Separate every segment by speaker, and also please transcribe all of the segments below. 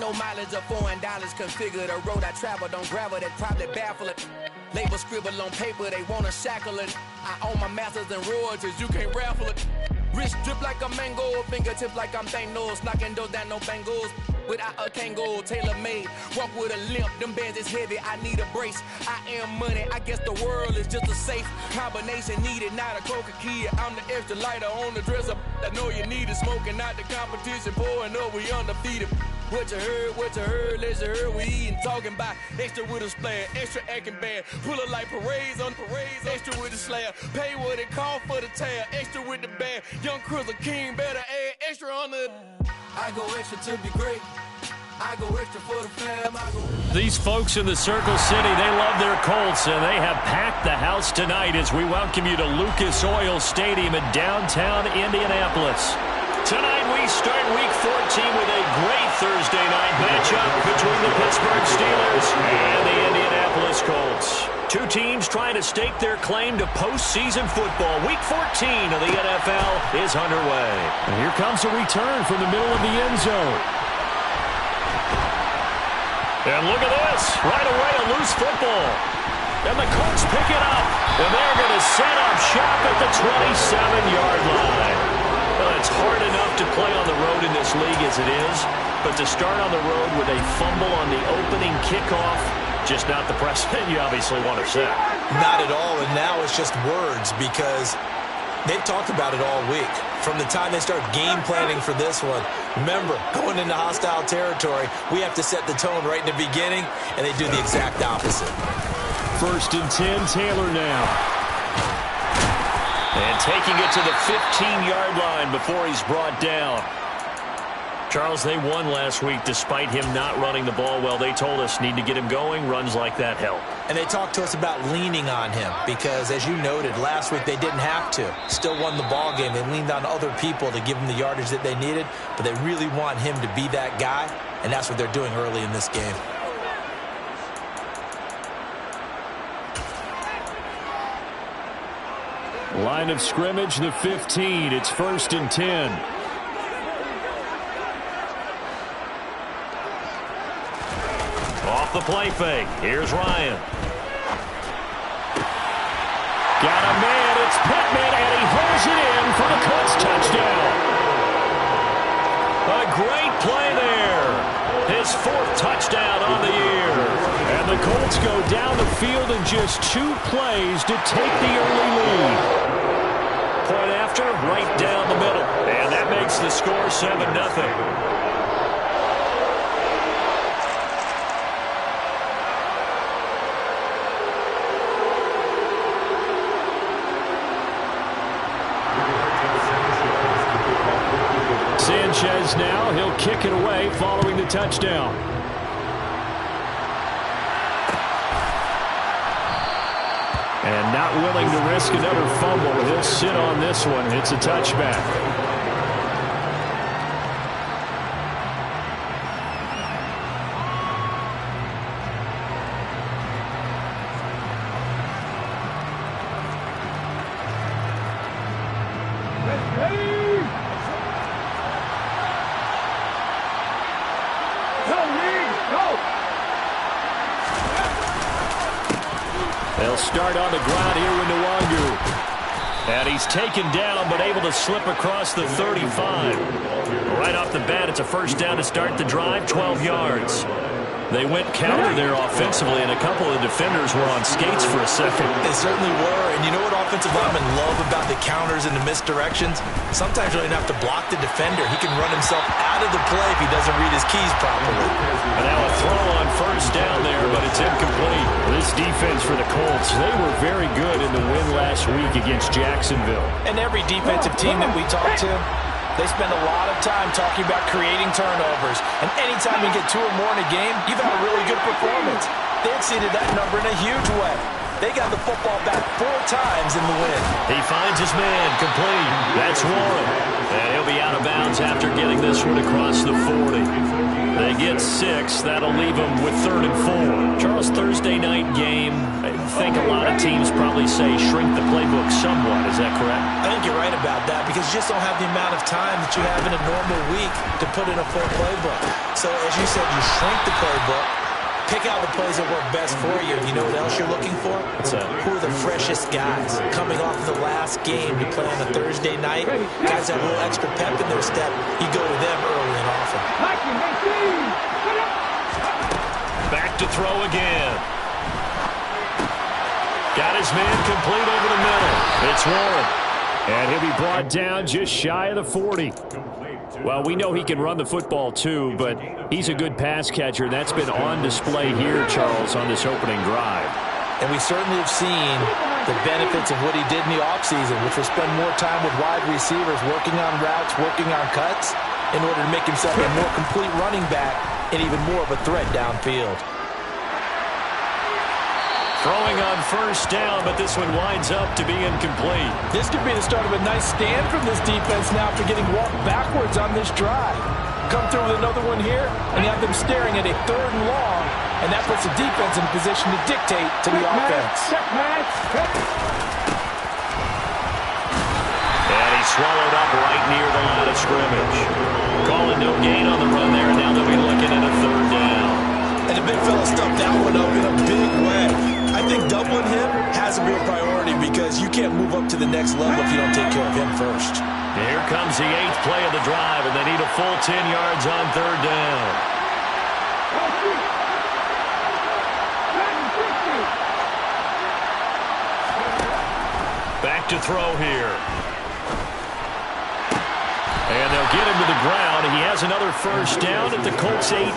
Speaker 1: Ain't no mileage or $4 configure the road I travel. Don't gravel, that probably baffle it. Label scribble on paper, they wanna shackle it. I own my masters and royalties, you can't raffle it. Wrist drip like a mango, fingertips like I'm Thanos. Knocking those down, no bangles. Without a Kango, tailor-made. Walk with a limp, them bands is heavy, I need a brace. I am money, I guess the world is just a safe combination needed, not a coca key. I'm the extra lighter on the dresser. I know you need it, smoking out the competition, pouring up, we undefeated. What you heard, let's heard, we eating, talking about extra with a splash, extra acting bad, pull it like parades on parades, extra with the slab, pay what it cost for the tab, extra with the band, young Cruiser King, better add extra on the. I go extra to be great. I go extra for the fam.
Speaker 2: These folks in the Circle City, they love their Colts, and they have packed the house tonight as we welcome you to Lucas Oil Stadium in downtown Indianapolis. Tonight we start Week 14 with a great Thursday night matchup between the Pittsburgh Steelers and the Indianapolis Colts. Two teams trying to stake their claim to postseason football. Week 14 of the NFL is underway.
Speaker 3: And here comes a return from the middle of the end zone.
Speaker 2: And look at this. Right away, a loose football. And the Colts pick it up. And they're going to set up shop at the 27-yard line. Well, it's hard enough to play on the road in this league as it is. But to start on the road with a fumble on the opening kickoff, just not the precedent you obviously want to set.
Speaker 4: Not at all, and now it's just words because they've talked about it all week. From the time they start game planning for this one, remember, going into hostile territory, we have to set the tone right in the beginning, and they do the exact opposite.
Speaker 3: 1st and 10, Taylor now.
Speaker 2: And taking it to the 15-yard line before he's brought down. Charles, they won last week despite him not running the ball well. They told us need to get him going. Runs like that help.
Speaker 4: And they talked to us about leaning on him because, as you noted, last week they didn't have to. Still won the ball game. They leaned on other people to give them the yardage that they needed, but they really want him to be that guy, and that's what they're doing early in this game.
Speaker 3: Line of scrimmage, the 15. It's 1st and 10.
Speaker 2: Off the play fake. Here's Ryan.
Speaker 3: Got a man. It's Pittman, and he holds it in for the Colts touchdown.
Speaker 2: A great play there. His 4th touchdown on the year.
Speaker 3: And the Colts go down the field in just 2 plays to take the early lead.
Speaker 2: Point after, right down the middle. And that makes the score 7-0.
Speaker 3: Sanchez now, he'll kick it away following the touchdown. And not willing to risk another fumble. He'll sit on this one. It's a touchback. They'll start on the ground here with Nwangu. And he's taken down, but able to slip across the 35. Right off the bat, it's a 1st down to start the drive, 12 yards. They went counter there offensively, and a couple of defenders were on skates for a second.
Speaker 4: They certainly were, and you know what offensive linemen love about the counters and the misdirections? Sometimes you don't even have to block the defender. He can run himself out of the play if he doesn't read his keys properly.
Speaker 2: And now a throw on 1st down there, but it's incomplete.
Speaker 3: This defense for the Colts, they were very good in the win last week against Jacksonville.
Speaker 4: And every defensive team that we talk to, they spend a lot of time talking about creating turnovers. And anytime you get 2 or more in a game, you've had a really good performance. They exceeded that number in a huge way. They got the football back 4 times in the win.
Speaker 2: He finds his man, complete. That's Warren. And he'll be out of bounds after getting this one across the 40. They gets 6. That'll leave him with 3rd and 4. Charles, Thursday night game, I think a lot of teams probably say shrink the playbook somewhat. Is that correct?
Speaker 4: I think you're right about that because you just don't have the amount of time that you have in a normal week to put in a full playbook. So as you said, you shrink the playbook, pick out the plays that work best for you. You know what else you're looking for? Who are the freshest guys coming off of the last game to play on a Thursday night? Guys that have a little extra pep in their step. You go to them early and often.
Speaker 2: Back to throw again. Got his man complete over the middle. It's Warren. And he'll be brought down just shy of the 40. Well, we know he can run the football too, but he's a good pass catcher. That's been on display here, Charles, on this opening drive.
Speaker 4: And we certainly have seen the benefits of what he did in the offseason, which was spend more time with wide receivers, working on routes, working on cuts, in order to make himself a more complete running back and even more of a threat downfield.
Speaker 2: Throwing on 1st down, but this one winds up to be incomplete.
Speaker 4: This could be the start of a nice stand from this defense now for getting walked backwards on this drive. Come through with another one here, and you have them staring at a 3rd and long, and that puts the defense in a position to dictate to the offense.
Speaker 2: And he swallowed up right near the line of scrimmage. Calling no gain on the run there, and now they'll be looking at a 3rd down.
Speaker 4: And the big fella stuffed that one up in a big way. I think doubling him has to be a priority because you can't move up to the next level if you don't take care of him first.
Speaker 2: Here comes the 8th play of the drive, and they need a full 10 yards on 3rd down. Back to throw here. And they'll get him to the ground. He has another 1st down at the Colts 18.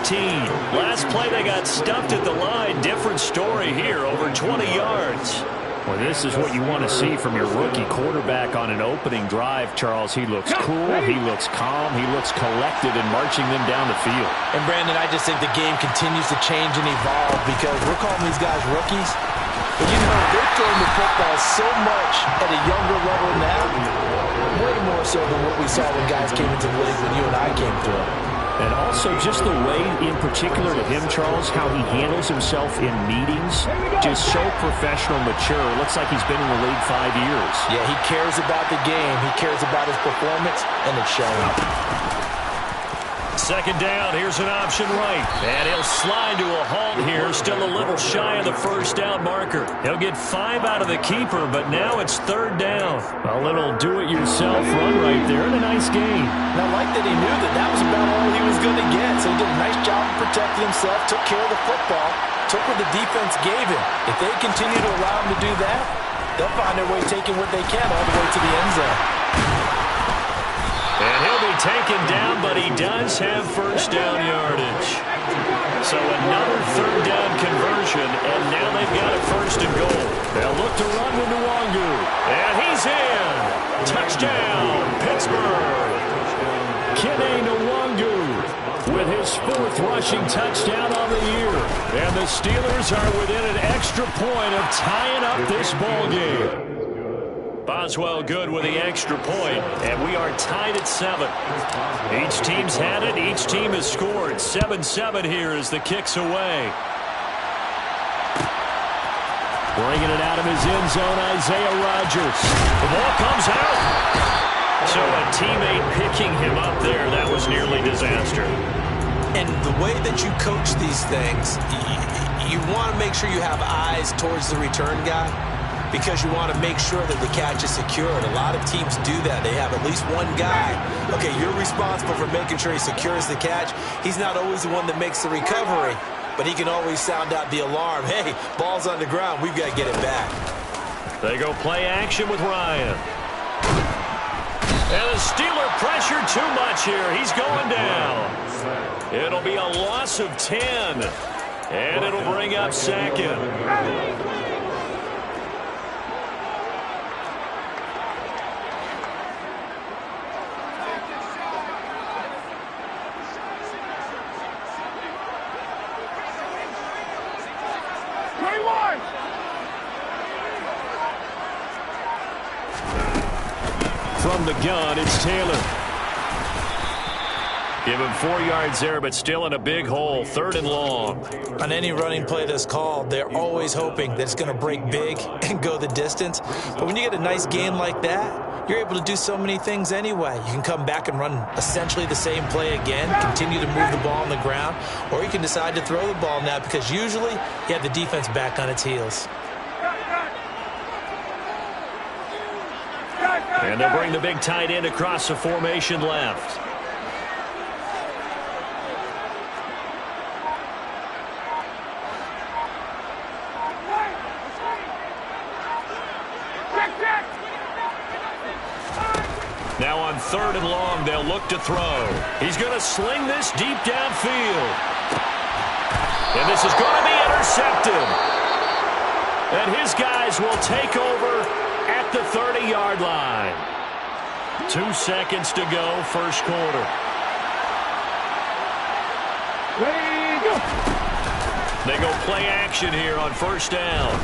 Speaker 2: Last play they got stuffed at the line. Different story here, over 20 yards. Well, this is what you want to see from your rookie quarterback on an opening drive, Charles. He looks cool, he looks calm, he looks collected in marching them down the field.
Speaker 4: And, Brandon, I just think the game continues to change and evolve because we're calling these guys rookies. But, you know, they're throwing the football so much at a younger level now, way more so than what we saw when guys came into the league when you and I came through.
Speaker 2: And also just the way, in particular to him, Charles, how he handles himself in meetings, just so professional, mature. Looks like he's been in the league 5 years.
Speaker 4: Yeah, he cares about the game. He cares about his performance, and it's showing.
Speaker 2: 2nd down, here's an option right. And he'll slide to a halt here, still a little shy of the 1st down marker. He'll get 5 out of the keeper, but now it's 3rd down. A little do-it-yourself run right there, and a nice gain.
Speaker 4: And I like that he knew that that was about all he was going to get. So he did a nice job of protecting himself, took care of the football, took what the defense gave him. If they continue to allow him to do that, they'll find their way taking what they can all the way to the end zone.
Speaker 2: And he'll be taken down, but he does have 1st down yardage. So another 3rd down conversion, and now they've got a 1st and goal. They'll look to run with Nwangu, and he's in. Touchdown, Pittsburgh. Kene Nwangu with his 4th rushing touchdown on the year. And the Steelers are within an extra point of tying up this ball game. Boswell good with the extra point, and we are tied at 7. Each team's had it. Each team has scored. 7-7 here as the kick's away. Bringing it out of his end zone, Isaiah Rodgers. The ball comes out. So a teammate picking him up there. That was nearly disaster.
Speaker 4: And the way that you coach these things, you want to make sure you have eyes towards the return guy, because you want to make sure that the catch is secured. A lot of teams do that. They have at least one guy. Okay, you're responsible for making sure he secures the catch. He's not always the one that makes the recovery, but he can always sound out the alarm. Hey, ball's on the ground. We've got to get it back.
Speaker 2: They go play action with Ryan. And the Steeler pressure too much here. He's going down. It'll be a loss of 10. And it'll bring up 2nd. From the gun, it's Taylor. Give him 4 yards there, but still in a big hole. 3rd and long.
Speaker 4: On any running play that's called, they're always hoping that it's going to break big and go the distance. But when you get a nice gain like that, you're able to do so many things anyway. You can come back and run essentially the same play again, continue to move the ball on the ground, or you can decide to throw the ball now because usually you have the defense back on its heels.
Speaker 2: And they'll bring the big tight end across the formation left. Now on 3rd and long, they'll look to throw. He's going to sling this deep downfield. And this is going to be intercepted. And his guys will take over at the 30-yard line. 2 seconds to go, first quarter. They go play action here on 1st down.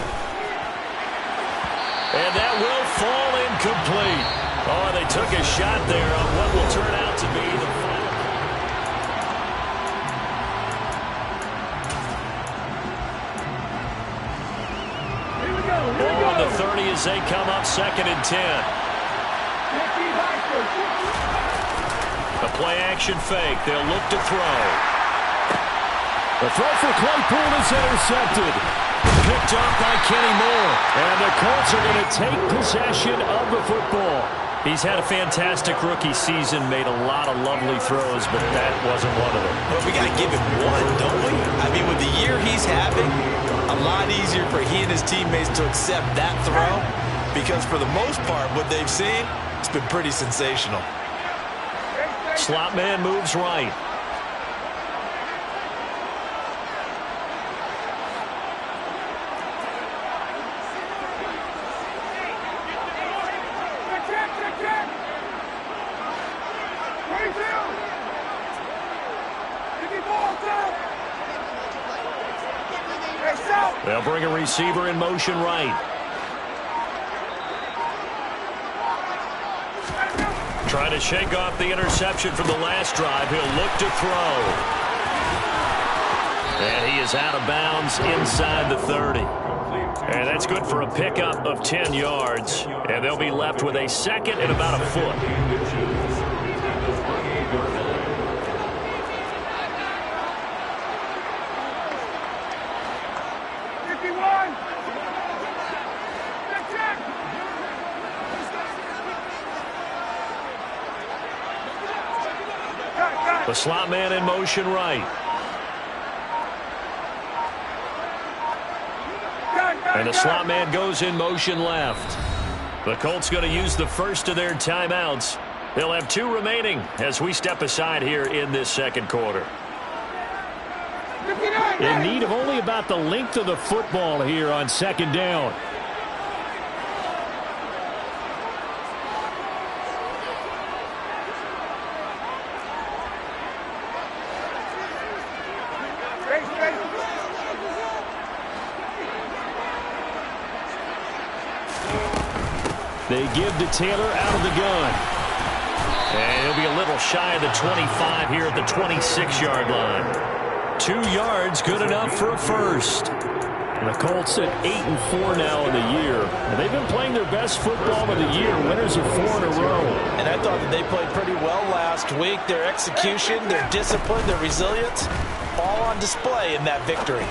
Speaker 2: And that will fall incomplete. Oh, they took a shot there on what will turn out to be the final. Ball on the 30 as they come up 2nd and 10. A play action fake. They'll look to throw. The throw for Claypool is intercepted. Picked up by Kenny Moore. And the Colts are going to take possession of the football. He's had a fantastic rookie season, made a lot of lovely throws, but that wasn't one of them.
Speaker 4: Well, we got to give him one, don't we? I mean, with the year he's having, a lot easier for he and his teammates to accept that throw because for the most part, what they've seen, it's been pretty sensational.
Speaker 2: Slot man moves right. They'll bring a receiver in motion right. Trying to shake off the interception from the last drive. He'll look to throw. And he is out of bounds inside the 30. And that's good for a pickup of 10 yards. And they'll be left with a 2nd and about a foot. The slot man in motion right. And the slot man goes in motion left. The Colts going to use the first of their timeouts. They'll have 2 remaining as we step aside here in this 2nd quarter.
Speaker 3: In need of only about the length of the football here on 2nd down. They give to Taylor out of the gun.
Speaker 2: And he'll be a little shy of the 25 here at the 26-yard line.
Speaker 3: 2 yards, good enough for a first. The Colts at 8-4 now in the year. And they've been playing their best football of the year. Winners of 4 in a row.
Speaker 4: And I thought that they played pretty well last week. Their execution, their discipline, their resilience, all on display in that victory.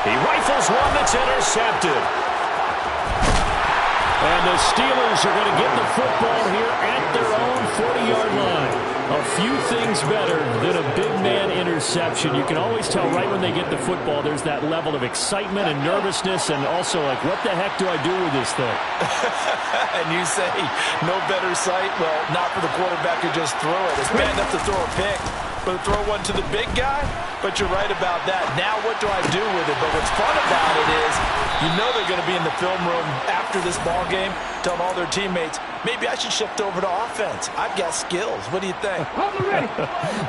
Speaker 2: He rifles one that's intercepted.
Speaker 3: And the Steelers are going to get the football here at their own 40-yard line. A few things better than a big man interception. You can always tell right when they get the football, there's that level of excitement and nervousness and also like, what the heck do I do with this thing?
Speaker 4: And you say, no better sight? Well, not for the quarterback who just threw it. It's bad enough to throw a pick, but to throw one to the big guy? But you're right about that. Now what do I do with it? But what's fun about it is you know they're going to be in the film room after this ball game telling all their teammates, maybe I should shift over to offense. I've got skills. What do you think?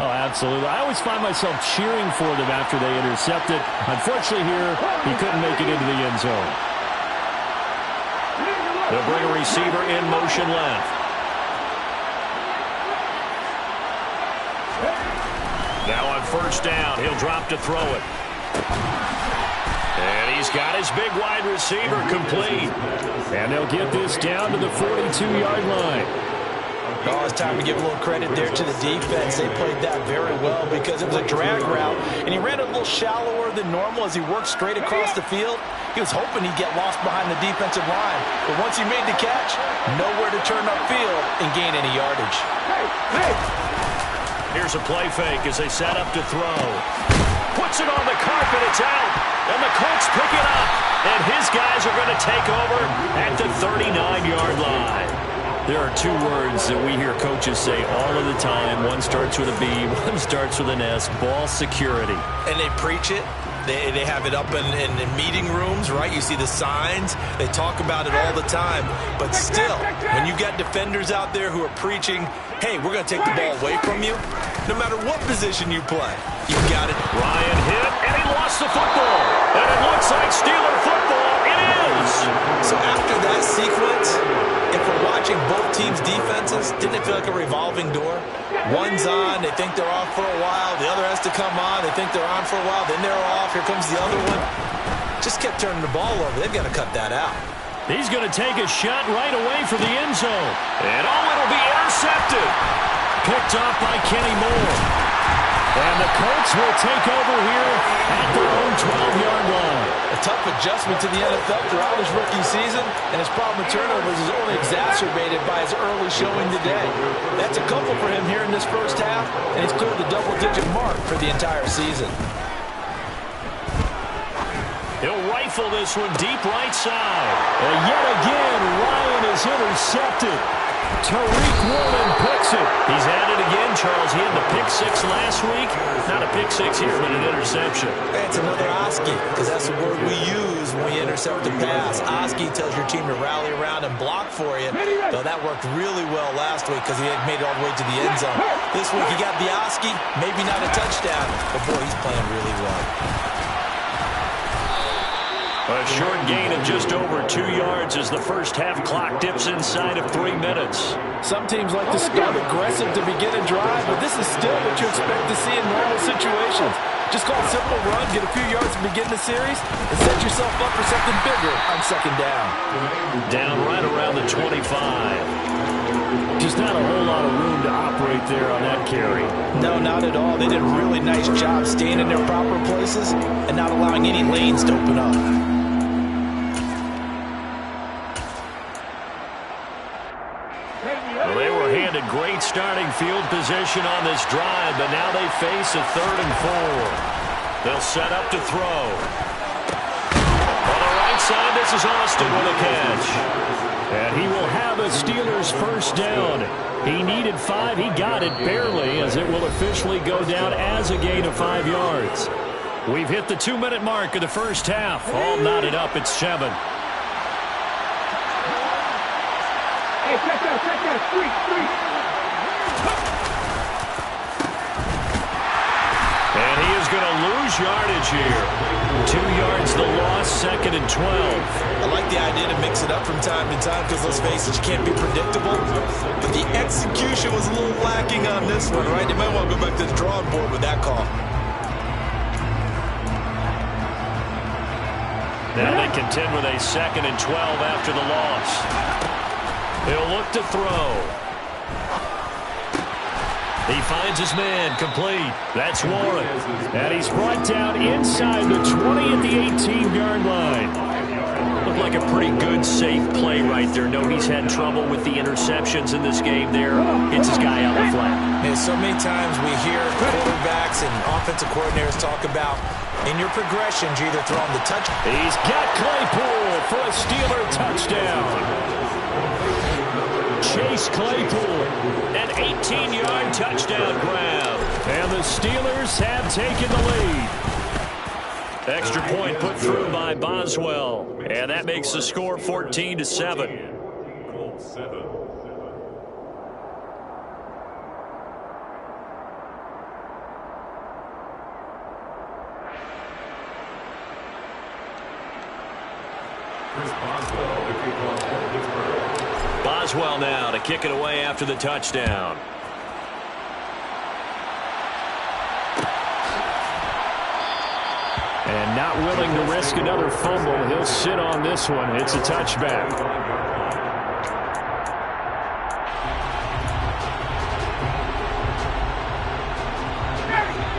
Speaker 3: Oh, absolutely. I always find myself cheering for them after they intercept it. Unfortunately here, he couldn't make it into the end zone.
Speaker 2: They'll bring a receiver in motion left. Now on first down, he'll drop to throw it. And he's got his big wide receiver complete.
Speaker 3: And they'll get this down to the 42-yard line.
Speaker 4: Oh, it's time to give a little credit there to the defense. They played that very well because it was a drag route, and he ran a little shallower than normal as he worked straight across the field. He was hoping he'd get lost behind the defensive line, but once he made the catch, nowhere to turn upfield and gain any yardage.
Speaker 2: Here's a play fake as they set up to throw. Puts it on the carpet, it's out, and the Colts pick it up, and his guys are going to take over at the 39-yard line. There are two words that we hear coaches say all of the time. One starts with a B, one starts with an S, ball security.
Speaker 4: And they preach it. They have it up in meeting rooms, right? You see the signs. They talk about it all the time. But still, when you got defenders out there who are preaching, hey, we're going to take the ball away from you, no matter what position you play, you got it.
Speaker 2: Ryan hit, and he lost the football. And it looks like Steeler football. It is.
Speaker 4: So after that sequence, if we're watching both teams' defenses, didn't it feel like a revolving door? One's on, they think they're off for a while. The other has to come on, they think they're on for a while. Then they're off, here comes the other one. Just kept turning the ball over. They've got to cut that out.
Speaker 2: He's going to take a shot right away for the end zone. And it'll be intercepted. Picked off by Kenny Moore. And the Colts will take over here at their own 12-yard line.
Speaker 4: A tough adjustment to the NFL throughout his rookie season, and his problem with turnovers is only exacerbated by his early showing today. That's a couple for him here in this first half, and he's cleared the double-digit mark for the entire season.
Speaker 2: He'll rifle this one deep right side.
Speaker 3: And yet again, Ryan is intercepted. Tariq Woolen picks it.
Speaker 2: He's at it again, Charles. He had the pick six last week. Not a pick six here, but an interception.
Speaker 4: It's another Oski, because that's the word we use when we intercept a pass. Oski tells your team to rally around and block for you. Though that worked really well last week because he had made it all the way to the end zone. This week he got the Oski, maybe not a touchdown, but boy, he's playing really well.
Speaker 2: A short gain of just over 2 yards as the first half clock dips inside of 3 minutes.
Speaker 4: Some teams like to start aggressive to begin a drive, but this is still what you expect to see in normal situations. Just call a simple run, get a few yards to begin the series, and set yourself up for something bigger on second down.
Speaker 2: Down right around the 25. Just not a whole lot of room to operate there on that carry.
Speaker 4: No, not at all. They did a really nice job staying in their proper places and not allowing any lanes to open up.
Speaker 2: Well, they were handed great starting field position on this drive, but now they face a 3rd and 4. They'll set up to throw. On the right side, this is Austin with a catch.
Speaker 3: And he will have a Steelers first down. He needed 5. He got it barely, as it will officially go down as a gain of 5 yards.
Speaker 2: We've hit the 2-minute mark of the first half. All knotted up at 7.
Speaker 5: Hey, check that, street.
Speaker 2: And he is going to lose yardage here. 2 yards the loss, 2nd and 12.
Speaker 4: I like the idea to mix it up from time to time because, let's face it, you can't be predictable. But the execution was a little lacking on this one, right? They might want to go back to the drawing board with that call.
Speaker 2: Now they contend with a 2nd and 12 after the loss. He'll look to throw. He finds his man, complete. That's Warren.
Speaker 3: And he's brought down inside the 20 at the 18-yard line.
Speaker 2: Looked like a pretty good, safe play right there. No, he's had trouble with the interceptions in this game there. Hits his guy out the flat.
Speaker 4: And so many times we hear quarterbacks and offensive coordinators talk about, in your progressions, you're either throwing the touch.
Speaker 3: He's got Claypool for a Steeler touchdown. Chase Claypool,
Speaker 2: an 18-yard touchdown grab.
Speaker 3: And the Steelers have taken the lead.
Speaker 2: Extra point put through by Boswell. And that makes the score 14-7. Boswell now to kick it away after the touchdown. And not willing to risk another fumble. He'll sit on this one. It's a touchback.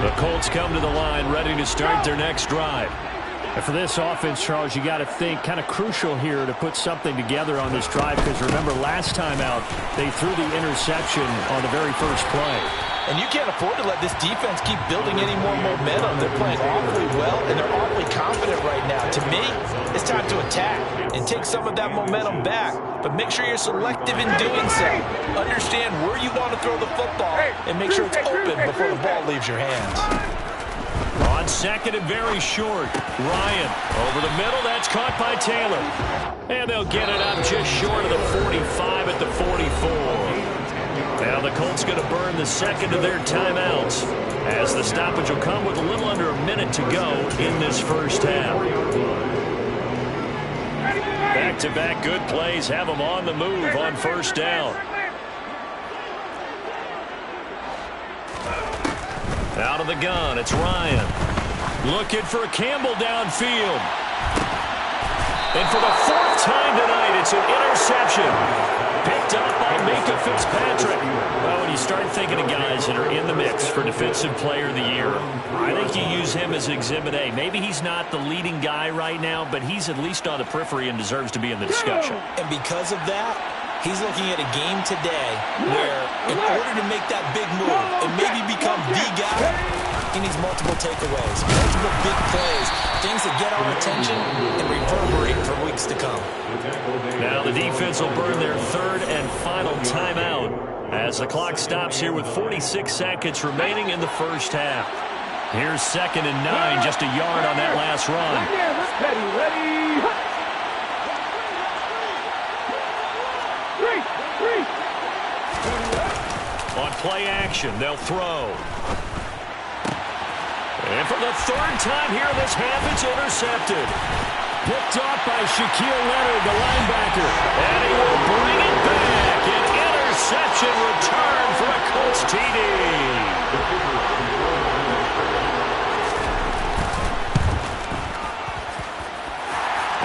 Speaker 2: The Colts come to the line ready to start their next drive. And for this offense, Charles, you got to think kind of crucial here to put something together on this drive, because remember last time out they threw the interception on the very first play.
Speaker 4: And you can't afford to let this defense keep building any more momentum. They're playing awfully well, and they're awfully confident right now. To me, it's time to attack and take some of that momentum back. But make sure you're selective in doing so. Understand where you want to throw the football, and make sure it's open before the ball leaves your hands.
Speaker 2: On second and very short, Ryan over the middle. That's caught by Taylor. And they'll get it up just short of the 45 at the 44. Now the Colts going to burn the second of their timeouts, as the stoppage will come with a little under a minute to go in this first half. Back-to-back good plays have them on the move on first down. Out of the gun, it's Ryan. Looking for Campbell downfield. And for the fourth time tonight, it's an interception. Picked up by Micah Fitzpatrick. Well, when you start thinking of guys that are in the mix for Defensive Player of the Year, I think you use him as Exhibit A. Maybe he's not the leading guy right now, but he's at least on the periphery and deserves to be in the discussion.
Speaker 4: And because of that, he's looking at a game today where, in order to make that big move and maybe become the guy, he needs multiple takeaways, multiple big plays, things that get our attention and reverberate for weeks to come.
Speaker 2: Now the defense will burn their third and final timeout as the clock stops here with 46 seconds remaining in the first half. Here's 2nd and 9, just a yard on that last run.
Speaker 5: Ready.
Speaker 2: On play action, they'll throw. And for the third time here in this half, it's intercepted. Picked off by Shaquille Leonard, the linebacker. And he will bring it back. An interception return for a Colts TD.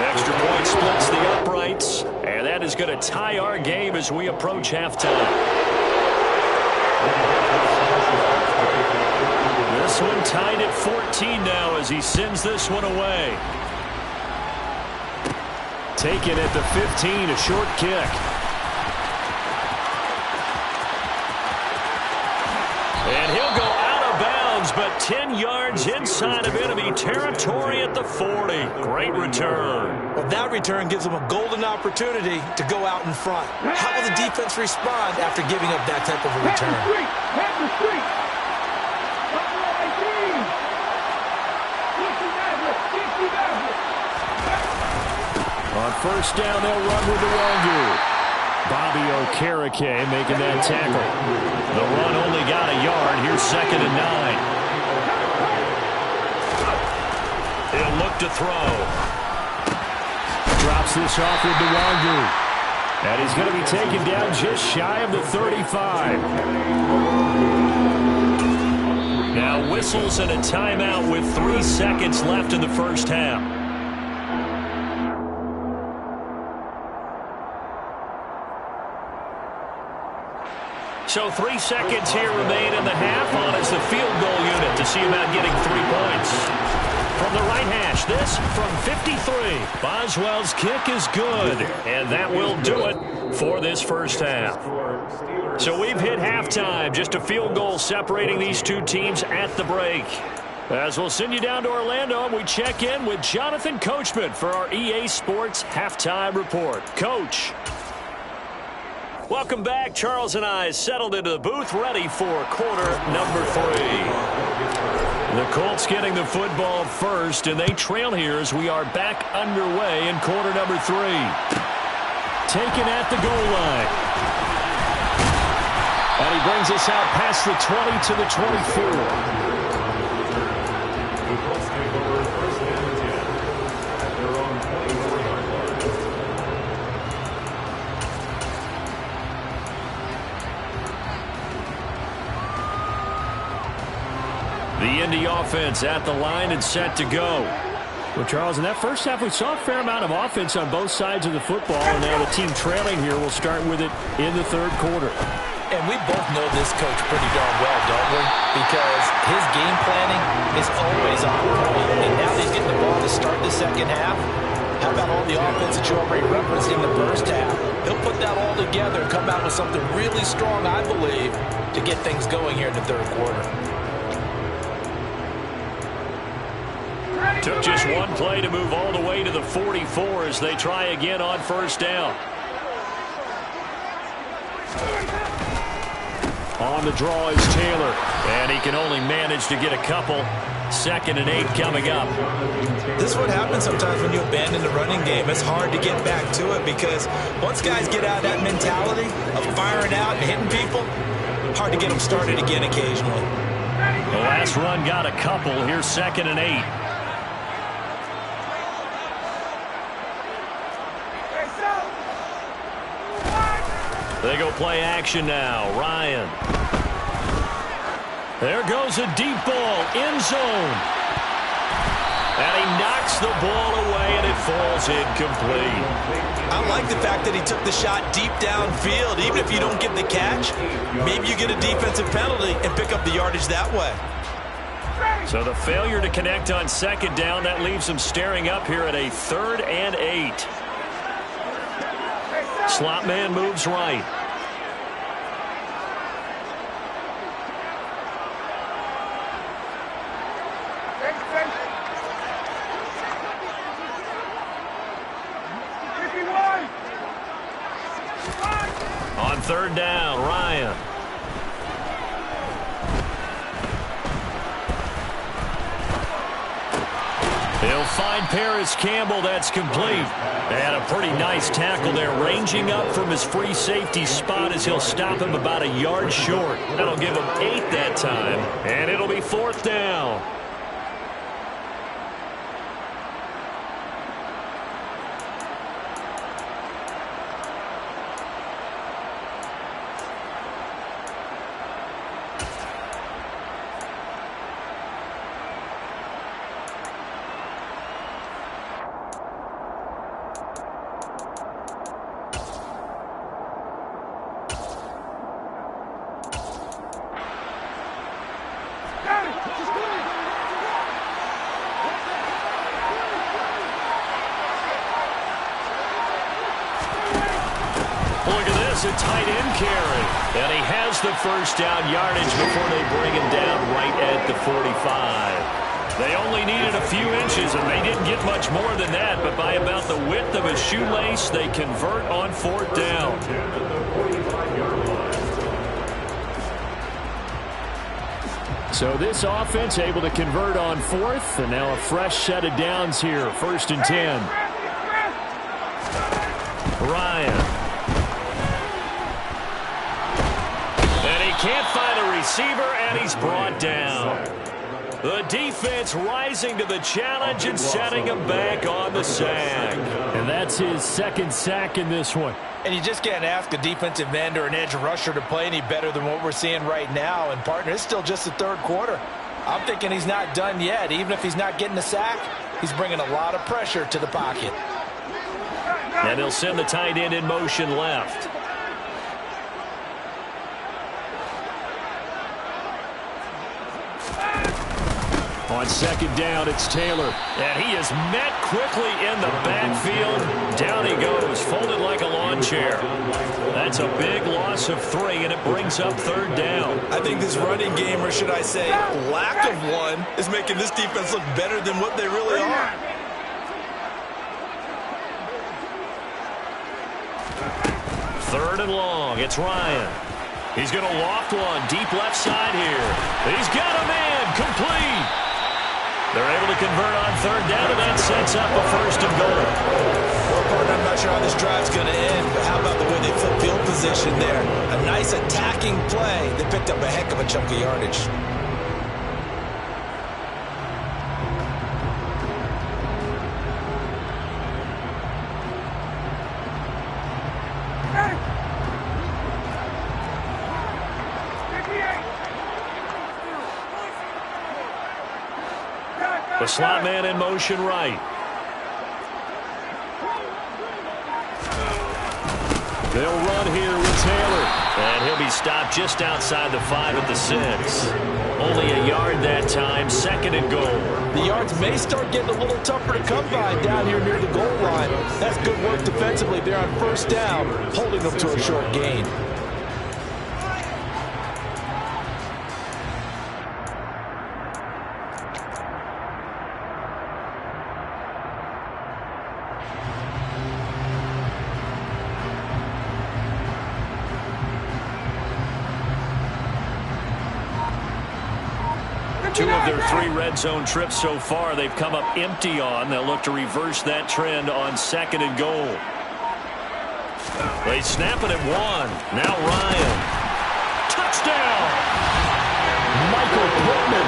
Speaker 2: Extra point splits the uprights. And that is going to tie our game as we approach halftime. This one tied at 14 now as he sends this one away. Taken at the 15, a short kick. And he'll go out of bounds, but 10 yards inside of enemy territory at the 40. Great return.
Speaker 4: Well, that return gives them a golden opportunity to go out in front. How will the defense respond after giving up that type of a return?
Speaker 2: On first down, they'll run with the Wangu. Bobby Okereke making that tackle. The run only got a yard. Here's 2nd and 9. He'll look to throw. Drops this off with the Wangu. And he's going to be taken down just shy of the 35. Now whistles and a timeout with 3 seconds left in the first half. So 3 seconds here remain in the half on as the field goal unit to see about getting 3 points. From the right hash, this from 53. Boswell's kick is good, and that will do it for this first half. So we've hit halftime, just a field goal separating these two teams at the break. As we'll send you down to Orlando, and we check in with Jonathan Coachman for our EA Sports Halftime Report. Coach. Welcome back. Charles and I settled into the booth ready for quarter number 3. The Colts getting the football first, and they trail here as we are back underway in quarter number 3. Taken at the goal line. And he brings us out past the 20 to the 24. The Indy offense at the line and set to go.
Speaker 3: Well, Charles, in that first half, we saw a fair amount of offense on both sides of the football, and now the team trailing here will start with it in the third quarter.
Speaker 4: And we both know this coach pretty darn well, don't we? Because his game planning is always on point. And now he's getting the ball to start the second half. How about all the offense that you already referenced in the first half? He'll put that all together and come out with something really strong, I believe, to get things going here in the third quarter.
Speaker 2: Took just one play to move all the way to the 44 as they try again on first down. On the draw is Taylor, and he can only manage to get a couple. 2nd and 8 coming up.
Speaker 4: This is what happens sometimes when you abandon the running game. It's hard to get back to it because once guys get out of that mentality of firing out and hitting people, hard to get them started again occasionally.
Speaker 2: The last run got a couple. Here's 2nd and 8. They go play action now. Ryan. There goes a deep ball. End zone. And he knocks the ball away, and it falls incomplete.
Speaker 4: I like the fact that he took the shot deep downfield. Even if you don't get the catch, maybe you get a defensive penalty and pick up the yardage that way.
Speaker 2: So the failure to connect on 2nd down, that leaves him staring up here at a 3rd and 8. Slot man moves right. On 3rd down, Ryan. He'll find Paris Campbell. That's complete. And a pretty nice tackle there, ranging up from his free safety spot as he'll stop him about a yard short. That'll give him 8 that time, and it'll be 4th down. Look at this, a tight end carry. And he has the first down yardage before they bring him down right at the 45. They only needed a few inches, and they didn't get much more than that. But by about the width of a shoelace, they convert on 4th down.
Speaker 3: So this offense able to convert on 4th, and now a fresh set of downs here. 1st and 10. Ryan.
Speaker 2: Can't find a receiver, and he's brought down. The defense rising to the challenge and setting him back on the sack.
Speaker 3: And that's his 2nd sack in this one.
Speaker 4: And you just can't ask a defensive end or an edge rusher to play any better than what we're seeing right now. And, partner, it's still just the 3rd quarter. I'm thinking he's not done yet. Even if he's not getting the sack, he's bringing a lot of pressure to the pocket.
Speaker 2: And he'll send the tight end in motion left.
Speaker 3: On 2nd down, it's Taylor.
Speaker 2: And he is met quickly in the backfield. Down he goes, folded like a lawn chair. That's a big loss of 3, and it brings up 3rd down.
Speaker 4: I think this running game, or should I say lack of one, is making this defense look better than what they really are.
Speaker 2: Third and long, it's Ryan. He's going to loft one, deep left side here. He's got a man, complete. They're able to convert on 3rd down, and that sets up a 1st and goal.
Speaker 4: Well, partner, I'm not sure how this drive's going to end, but how about the way they flip field position there? A nice attacking play. They picked up a heck of a chunk of yardage.
Speaker 2: The slot man in motion right. They'll run here with Taylor. And he'll be stopped just outside the 5 at the 6. Only a yard that time, 2nd and goal.
Speaker 4: The yards may start getting a little tougher to come by down here near the goal line. That's good work defensively there on 1st down, holding them to a short gain.
Speaker 2: Two of their 3 red zone trips so far, they've come up empty on. They'll look to reverse that trend on 2nd and goal. They snap it at 1. Now Ryan. Touchdown! Michael Pittman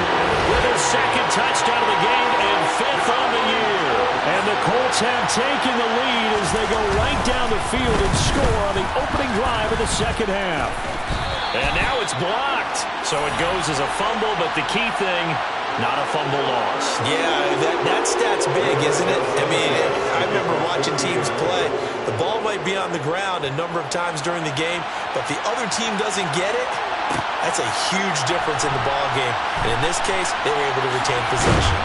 Speaker 2: with his 2nd touchdown of the game and 5th on the year. And the Colts have taken the lead as they go right down the field and score on the opening drive of the 2nd half. And now it's blocked. So it goes as a fumble, but the key thing, not a fumble loss.
Speaker 4: Yeah, that stat's big, isn't it? I mean, I remember watching teams play. The ball might be on the ground a number of times during the game, but the other team doesn't get it. That's a huge difference in the ball game. And in this case, they were able to retain possession.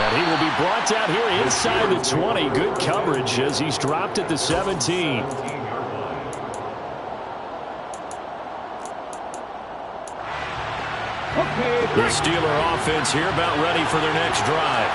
Speaker 2: And he will be brought down here inside the 20. Good coverage as he's dropped at the 17. The Steeler offense here about ready for their next drive.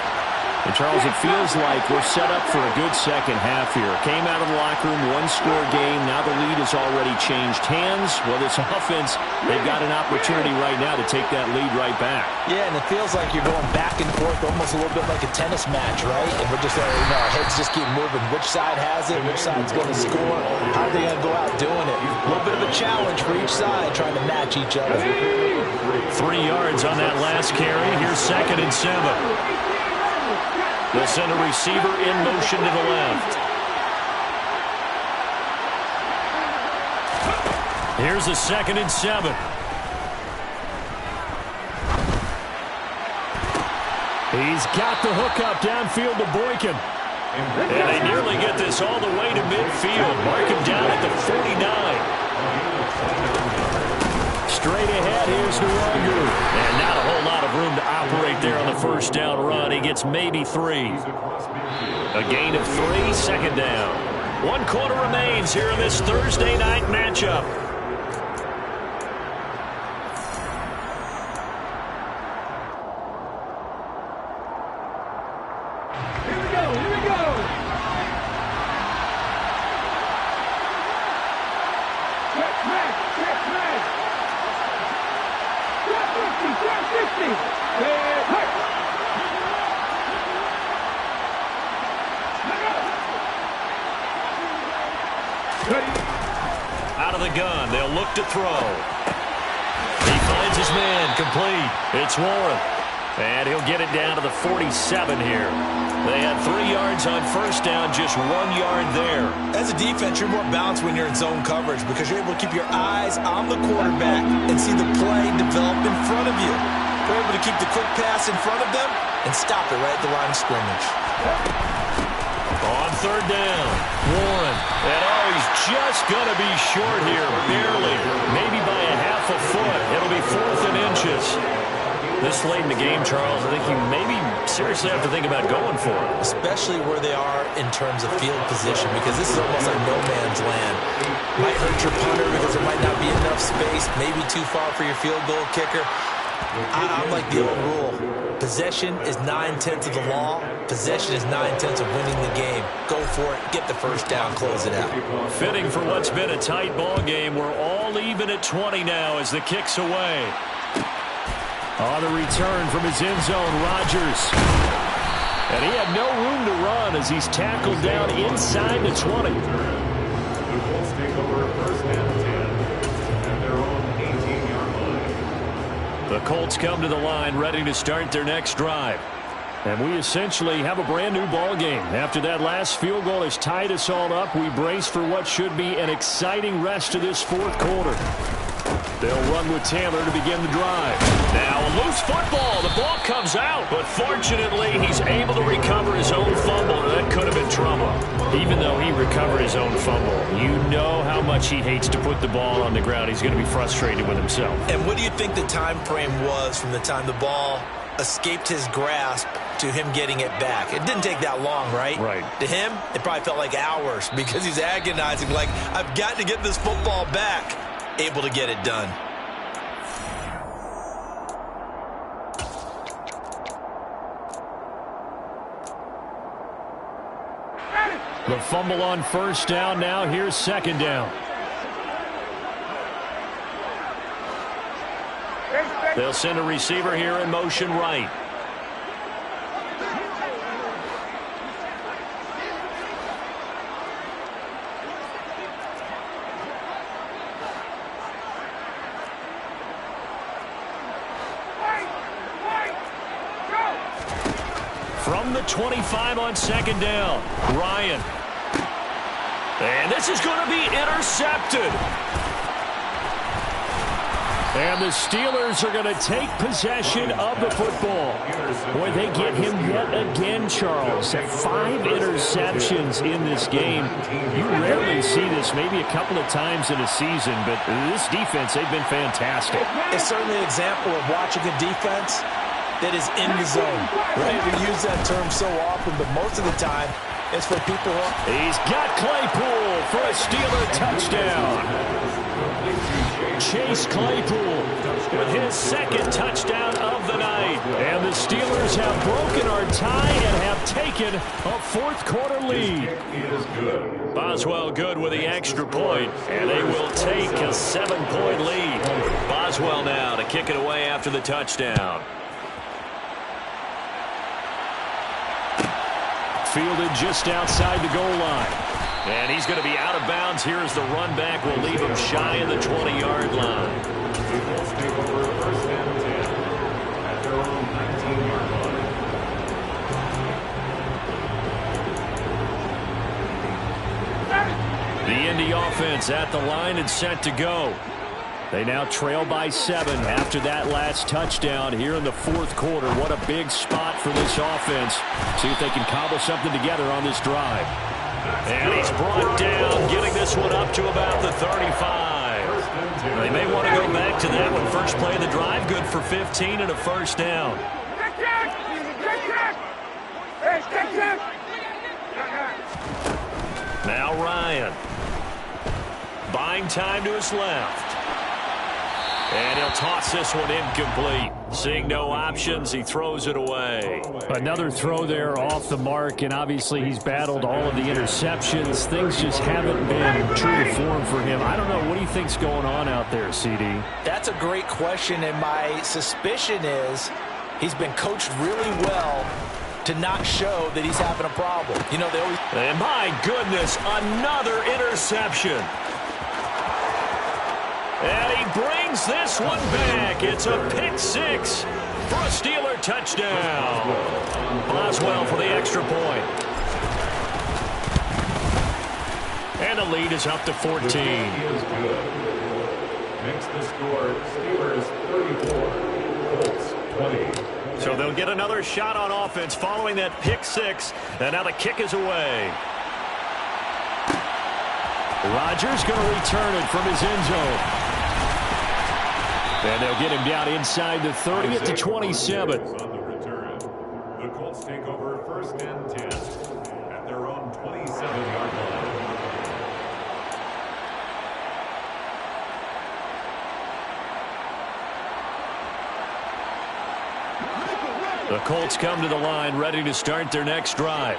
Speaker 3: And Charles, it feels like we're set up for a good 2nd half here. Came out of the locker room, 1-score game. Now the lead has already changed hands. Well, this offense, they've got an opportunity right now to take that lead right back.
Speaker 4: Yeah, and it feels like you're going back and forth, almost a little bit like a tennis match, right? And we're just, our heads just keep moving. Which side has it? Which side's going to score? How are they going to go out doing it? A little bit of a challenge for each side, trying to match each other.
Speaker 2: 3 yards on that last carry. Here's 2nd and 7. They'll send a receiver in motion to the left. Here's a 2nd and 7. He's got the hookup downfield to Boykin. And they nearly get this all the way to midfield. Mark him down at the 49. Straight ahead, here's Nwangu. And not a whole lot of room to operate there on the 1st down run. He gets maybe 3. A gain of 3, 2nd down. 1 quarter remains here in this Thursday night matchup.
Speaker 5: Here we go, here we go. Check. 50.
Speaker 2: Out of the gun, they'll look to throw. He finds his man, complete. It's Warren. And he'll get it down to the 47 here. They had 3 yards on 1st down, just 1 yard there.
Speaker 4: As a defense, you're more balanced when you're in zone coverage because you're able to keep your eyes on the quarterback and see the play develop in front of you. You're able to keep the quick pass in front of them and stop it right at the line of scrimmage.
Speaker 2: On 3rd down, Warren. And he's just going to be short here, barely. Maybe by a half a foot. It'll be 4th and inches. This late in the game, Charles, I think you maybe seriously have to think about going for it.
Speaker 4: Especially where they are in terms of field position, because this is almost like no man's land. Might hurt your punter because there might not be enough space, maybe too far for your field goal kicker. I'm like the old rule. Possession is 9/10 of the law. Possession is 9/10 of winning the game. Go for it. Get the 1st down. Close it out.
Speaker 2: Fitting for what's been a tight ball game. We're all even at 20 now as the kick's away. On the return from his end zone, Rodgers. And he had no room to run as he's tackled down inside the 20.
Speaker 5: The Colts take over 1st and 10 at their own 18-yard line.
Speaker 2: The Colts come to the line ready to start their next drive. And we essentially have a brand new ball game. After that last field goal has tied us all up, we brace for what should be an exciting rest of this 4th quarter. They'll run with Taylor to begin the drive. Now a loose football. The ball comes out, but fortunately he's able to recover his own fumble. That could have been trouble. Even though he recovered his own fumble, you know how much he hates to put the ball on the ground. He's going to be frustrated with himself.
Speaker 4: And what do you think the time frame was from the time the ball escaped his grasp to him getting it back? It didn't take that long, right?
Speaker 2: Right.
Speaker 4: To him, it probably felt like hours because he's agonizing, like, I've got to get this football back. Able to get it done.
Speaker 2: The fumble on first down. Now here's second down. They'll send a receiver here in motion right. From the 25 on second down, Ryan. And this is going to be intercepted. And the Steelers are going to take possession of the football. Boy, they get him yet again, Charles. 5 interceptions in this game. You rarely see this, maybe a couple of times in a season, but this defense, they've been fantastic.
Speaker 4: It's certainly an example of watching a defense that is in the zone. Right? We use that term so often, but most of the time, it's for people who are...
Speaker 2: He's got Claypool for a Steeler touchdown. Chase Claypool with his second touchdown of the night. And the Steelers have broken our tie and have taken a fourth-quarter lead. Boswell good with the extra point, and they will take a 7-point lead. Boswell now to kick it away after the touchdown. Fielded just outside the goal line. And he's going to be out of bounds here as the run back will leave him shy of the 20-yard line.
Speaker 5: The Colts take over first and 10 at their own 19-yard line.
Speaker 2: The Indy offense at the line and set to go. They now trail by 7 after that last touchdown here in the fourth quarter. What a big spot for this offense. See if they can cobble something together on this drive. And he's brought down, getting this one up to about the 35. They may want to go back to that one. First play of the drive, good for 15 and a first down. Now Ryan. Buying time to his left. And he'll toss this one incomplete. Seeing no options, he throws it away. Another throw there off the mark, and obviously he's battled all of the interceptions. Things just haven't been true to form for him. I don't know. What do you think's going on out there, CD?
Speaker 4: That's a great question, and my suspicion is he's been coached really well to not show that he's having a problem. You know, they always...
Speaker 2: And my goodness, another interception. And he brings this one back. It's a pick 6 for a Steeler touchdown. Boswell for the extra point. And the lead is up to 14.
Speaker 5: The is good. Makes the score Steelers 34, Colts 20.
Speaker 2: So they'll get another shot on offense following that pick 6. And now the kick is away. Rodgers going to return it from his end zone. And they'll get him down inside the 30 at the 27.
Speaker 5: On the return. The Colts take over first and 10 at their own 27-yard line.
Speaker 2: The Colts come to the line ready to start their next drive.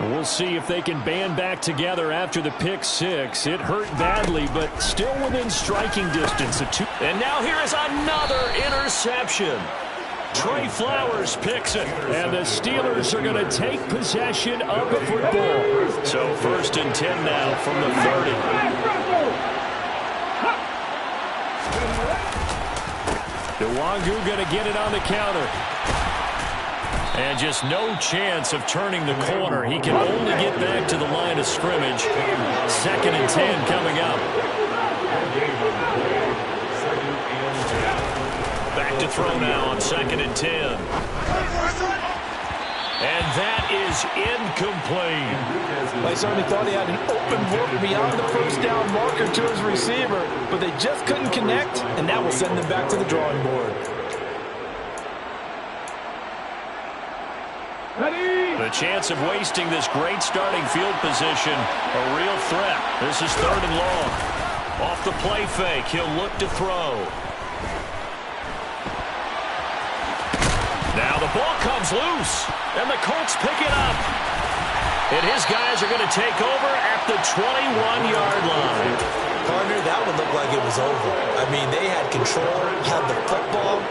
Speaker 2: We'll see if they can band back together after the pick 6. It hurt badly, but still within striking distance. And now here is another interception. Trey Flowers picks it, and the Steelers are going to take possession of the football. So first and 10 now from the 30. Nwangu going to get it on the counter. And just no chance of turning the corner. He can only get back to the line of scrimmage. Second and 10 coming up. to throw now on 2nd and 10. And that is incomplete.
Speaker 4: I certainly thought he had an open look beyond the first down marker to his receiver, but they just couldn't connect, and that will send them back to the drawing board.
Speaker 2: The chance of wasting this great starting field position, a real threat. This is 3rd and long. Off the play fake, he'll look to throw. Now the ball comes loose, and the Colts pick it up. And his guys are going to take over at the 21-yard line.
Speaker 4: Partner, that would look like it was over. I mean, they had control, had the football,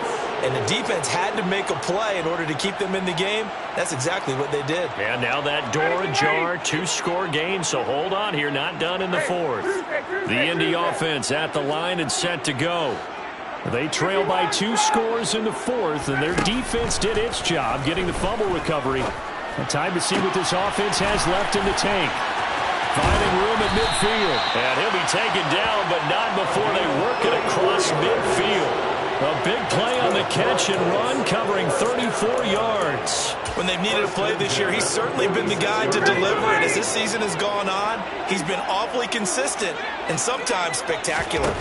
Speaker 4: and the defense had to make a play in order to keep them in the game. That's exactly what they did.
Speaker 2: And now that door ajar, 2-score game, so hold on here, not done in the 4th. The Indy offense at the line and set to go. They trail by 2 scores in the 4th, and their defense did its job getting the fumble recovery. And time to see what this offense has left in the tank. Finding room at midfield.
Speaker 3: And he'll be taken down, but not before they work it across midfield.
Speaker 2: A big play on the catch and run, covering 34 yards.
Speaker 4: When they've needed a play this year, he's certainly been the guy to deliver it. As this season has gone on, he's been awfully consistent and sometimes spectacular.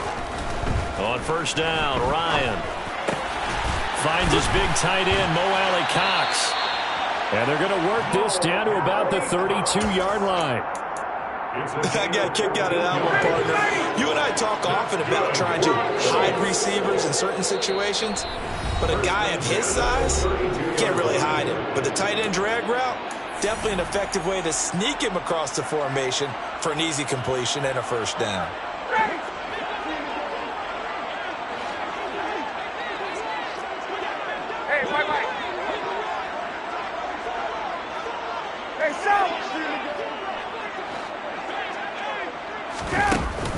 Speaker 2: On 1st down, Ryan finds his big tight end, Mo Alley-Cox. And they're going to work this down to about the 32-yard line.
Speaker 4: I got a kick out of that one, partner. You and I talk often about trying to hide receivers in certain situations, but a guy of his size can't really hide him. But the tight end drag route, definitely an effective way to sneak him across the formation for an easy completion and a 1st down.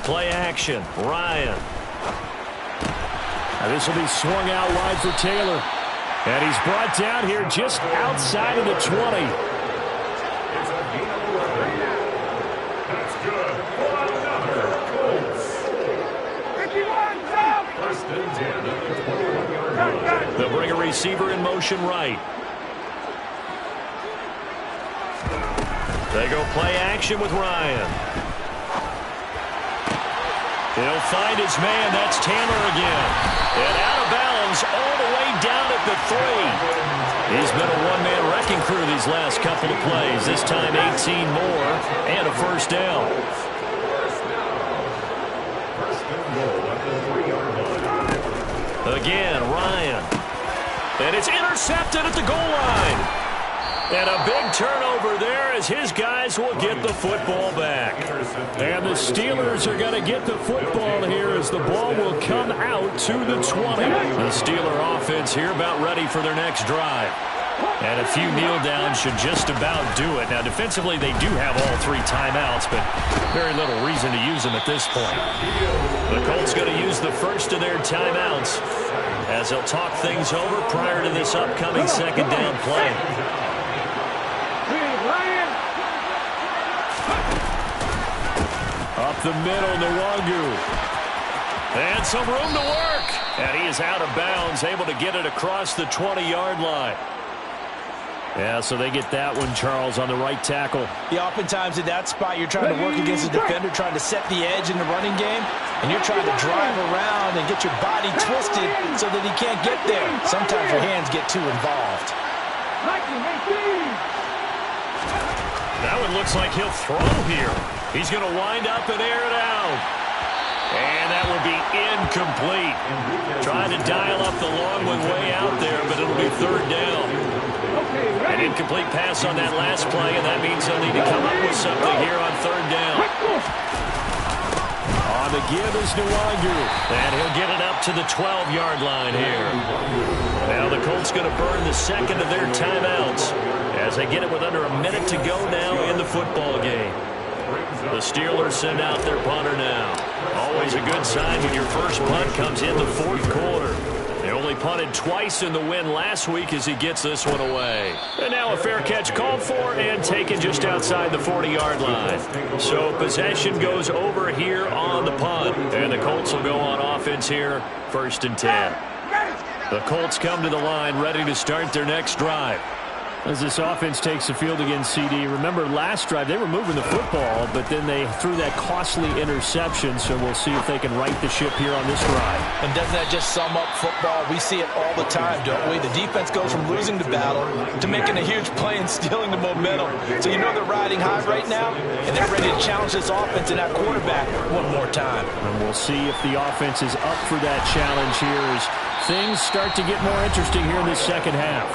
Speaker 2: Play action, Ryan. Now this will be swung out wide for Taylor. And he's brought down here just outside of the 20.
Speaker 5: That's good. For another Colts. 1st and 10 at the 21-yard line.
Speaker 2: They'll bring a receiver in motion right. They go play action with Ryan. He'll find his man. That's Taylor again. And out of bounds all the way down at the 3. He's been a one-man wrecking crew these last couple of plays. This time 18 more and a 1st down. Again, Ryan. And it's intercepted at the goal line. And a big turnover there as his guys will get the football back. And the Steelers are going to get the football here as the ball will come out to the 20. The Steeler offense here about ready for their next drive. And a few kneel downs should just about do it. Now, defensively, they do have all 3 timeouts, but very little reason to use them at this point. The Colts going to use the first of their timeouts as they'll talk things over prior to this upcoming 2nd down play. Up the middle, Nwangu. And some room to work. And he is out of bounds, able to get it across the 20-yard line. Yeah, so they get that one, Charles, on the right tackle.
Speaker 4: Yeah, oftentimes in that spot, you're trying to work against a defender, trying to set the edge in the running game, and you're trying to drive around and get your body twisted so that he can't get there. Sometimes your hands get too involved.
Speaker 2: That one looks like he'll throw here. He's going to wind up and air it out. And that will be incomplete. Trying to dial up the long one way out there, but it'll be 3rd down. An incomplete pass on that last play, and that means they'll need to come up with something here on 3rd down. On the give is Nwangu, and he'll get it up to the 12-yard line here. Now the Colts going to burn the 2nd of their timeouts as they get it with under a minute to go now in the football game. The Steelers send out their punter now. Always a good sign when your first punt comes in the 4th quarter. They only punted twice in the win last week as he gets this one away. And now a fair catch called for and taken just outside the 40-yard line. So possession goes over here on the punt. And the Colts will go on offense here, 1st and 10. The Colts come to the line ready to start their next drive. As this offense takes the field against CD, remember last drive they were moving the football, but then they threw that costly interception, so we'll see if they can right the ship here on this drive.
Speaker 4: And doesn't that just sum up football? We see it all the time, don't we? The defense goes from losing the battle to making a huge play and stealing the momentum. So you know they're riding high right now, and they're ready to challenge this offense and that quarterback one more time.
Speaker 2: And we'll see if the offense is up for that challenge here as things start to get more interesting here in the second half.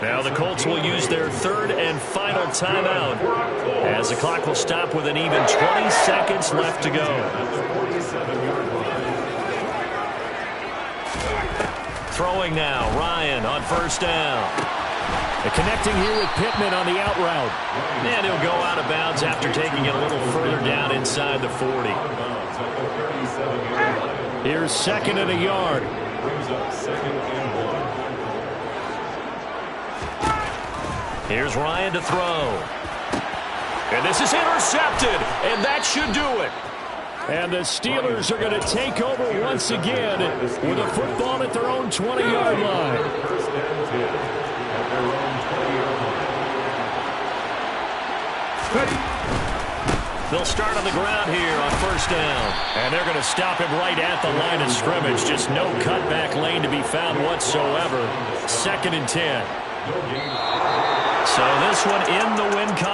Speaker 2: Now the Colts will use their third and final timeout as the clock will stop with an even 20 seconds left to go. Throwing now, Ryan on first down. Connecting here with Pittman on the out route. And he'll go out of bounds after taking it a little further down inside the 40. Here's second and a yard. Here's Ryan to throw. And this is intercepted, and that should do it. And the Steelers are going to take over once again with a football at their own 20-yard line. They'll start on the ground here on first down. And they're going to stop him right at the line of scrimmage. Just no cutback lane to be found whatsoever. Second and 10. So this one in the win column.